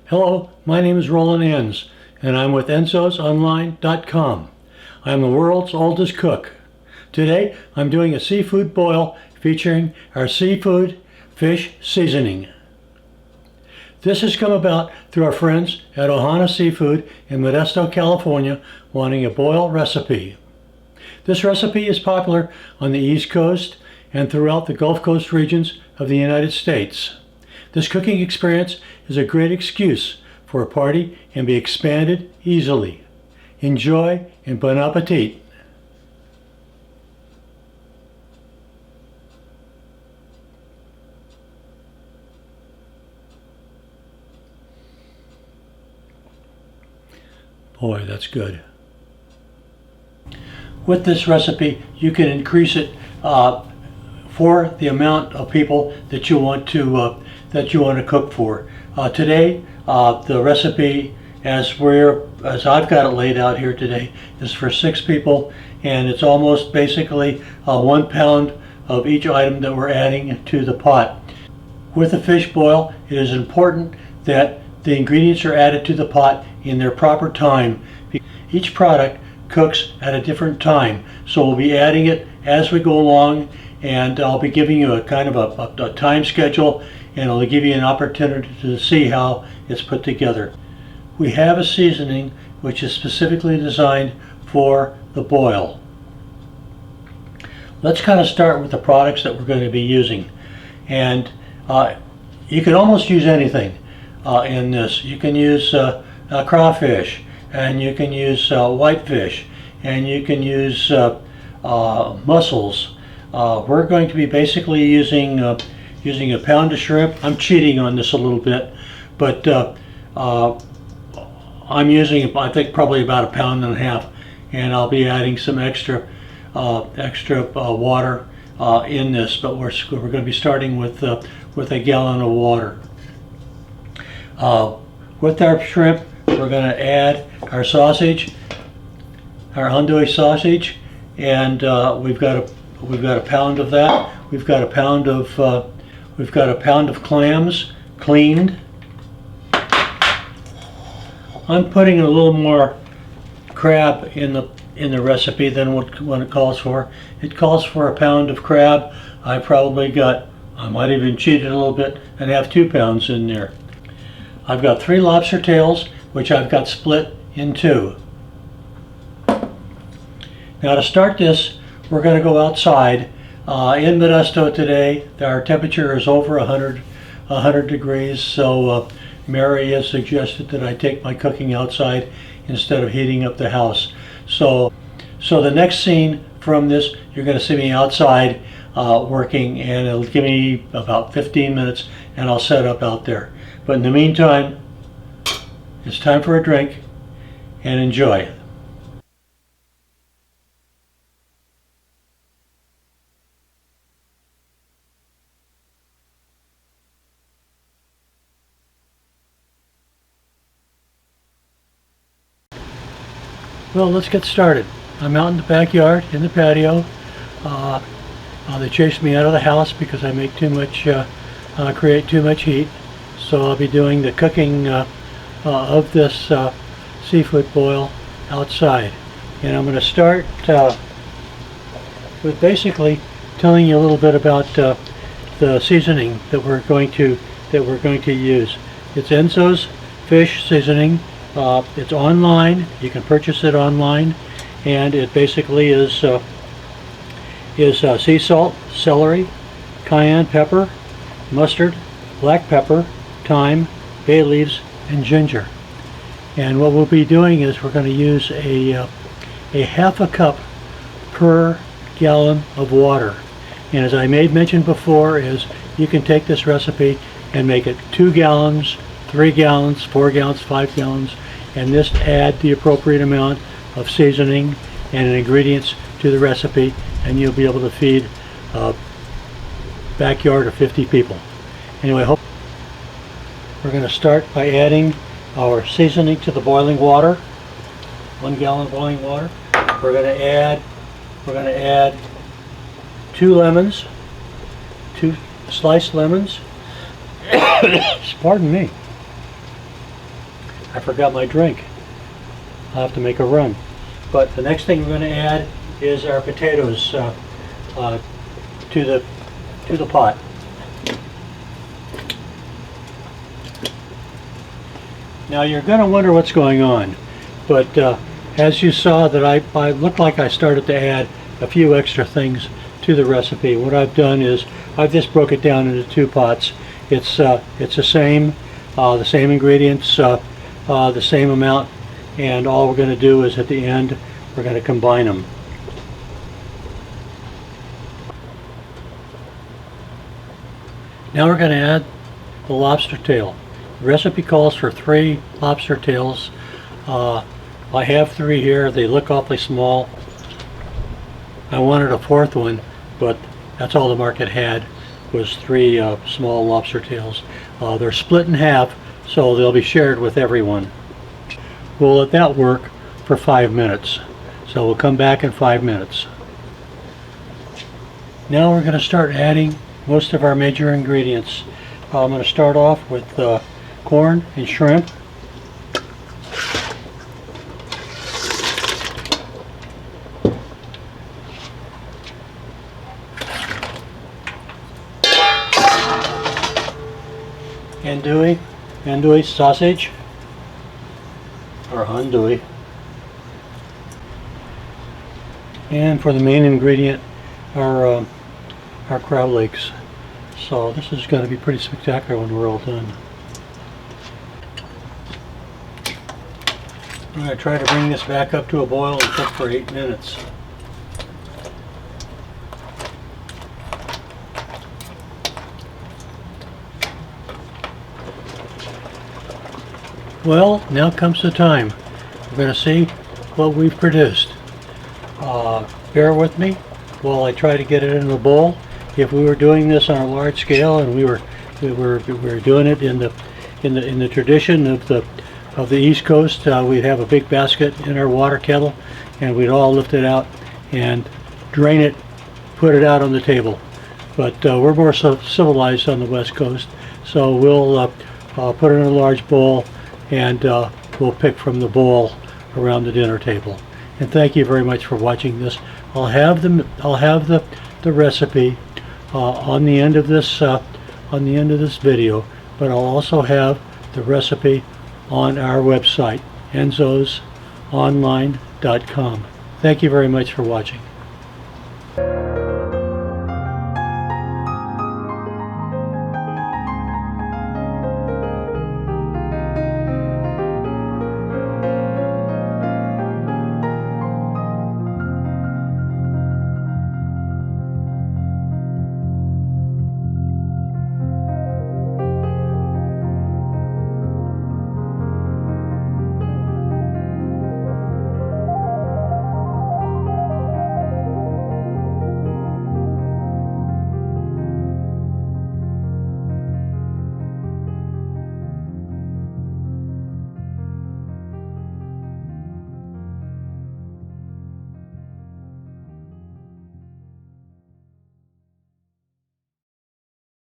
Hello, my name is Roland Enz, and I'm with enzosonline.com. I'm the world's oldest cook. Today, I'm doing a seafood boil featuring our seafood fish seasoning. This has come about through our friends at Ohana Seafood in Modesto, California, wanting a boil recipe. This recipe is popular on the East Coast and throughout the Gulf Coast regions of the United States. This cooking experience is a great excuse for a party and be expanded easily. Enjoy and bon appetit. Boy, that's good. With this recipe, you can increase it for the amount of people that you want to cook for. Today, the recipe, as I've got it laid out here today, is for 6 people, and it's almost basically 1 pound of each item that we're adding to the pot. With a fish boil, it is important that the ingredients are added to the pot in their proper time. Each product cooks at a different time, so we'll be adding it as we go along, and I'll be giving you a kind of a time schedule, and I'll give you an opportunity to see how it's put together. We have a seasoning which is specifically designed for the boil. Let's kind of start with the products that we're going to be using, and you can almost use anything in this. You can use crawfish, and you can use whitefish, and you can use mussels. We're going to be basically using a pound of shrimp. I'm cheating on this a little bit, but I'm using, I think, probably about 1.5 pounds, and I'll be adding some extra water in this. But we're going to be starting with a gallon of water. With our shrimp, we're going to add our sausage, our andouille sausage, and we've got a pound of that. We've got a pound of clams, cleaned. I'm putting a little more crab in the recipe than what it calls for. It calls for a pound of crab. I might even cheat it a little bit and have 2 pounds in there. I've got 3 lobster tails, which I've got split in 2. Now to start this, we're going to go outside. In Modesto today, our temperature is over 100 degrees, so Mary has suggested that I take my cooking outside instead of heating up the house. So the next scene from this, you're going to see me outside working, and it'll give me about 15 minutes, and I'll set up out there. But in the meantime, it's time for a drink, and enjoy. Well, let's get started. I'm out in the backyard, in the patio. They chased me out of the house because I make create too much heat. So I'll be doing the cooking of this seafood boil outside. And I'm going to start with basically telling you a little bit about the seasoning that we're going to use. It's Enzo's fish seasoning. It's online. You can purchase it online, and it basically is sea salt, celery, cayenne pepper, mustard, black pepper, thyme, bay leaves, and ginger. And what we'll be doing is we're going to use a half a cup per gallon of water. And as I made mention before, is you can take this recipe and make it 2 gallons, 3 gallons, 4 gallons, 5 gallons, and just add the appropriate amount of seasoning and ingredients to the recipe, and you'll be able to feed a backyard of 50 people. Anyway, we're going to start by adding our seasoning to the boiling water. 1 gallon of boiling water. We're going to add 2 lemons, 2 sliced lemons. Pardon me. I forgot my drink. I'll have to make a run. But the next thing we're going to add is our potatoes to the pot. Now you're going to wonder what's going on, but as you saw that I looked like I started to add a few extra things to the recipe. What I've done is I've just broke it down into two pots. It's the same ingredients, the same amount, and all we're going to do is at the end we're going to combine them. Now we're going to add the lobster tail. The recipe calls for 3 lobster tails. I have 3 here. They look awfully small. I wanted a 4th one, but that's all the market had was 3 small lobster tails. They're split in half, so they'll be shared with everyone. We'll let that work for 5 minutes. So we'll come back in 5 minutes. Now we're going to start adding most of our major ingredients. I'm going to start off with corn and shrimp. Andouille sausage, or andouille. And for the main ingredient, our crab legs. So this is going to be pretty spectacular when we're all done. I'm going to try to bring this back up to a boil and cook for 8 minutes. Well, now comes the time. We're going to see what we've produced. Bear with me while I try to get it in a bowl. If we were doing this on a large scale and we were doing it in the tradition of the East Coast, we'd have a big basket in our water kettle, and we'd all lift it out and drain it, put it out on the table. But we're more civilized on the West Coast, so we'll put it in a large bowl, and we'll pick from the bowl around the dinner table. And thank you very much for watching this. I'll have the recipe on the end of this video, but I'll also have the recipe on our website, enzosonline.com. Thank you very much for watching.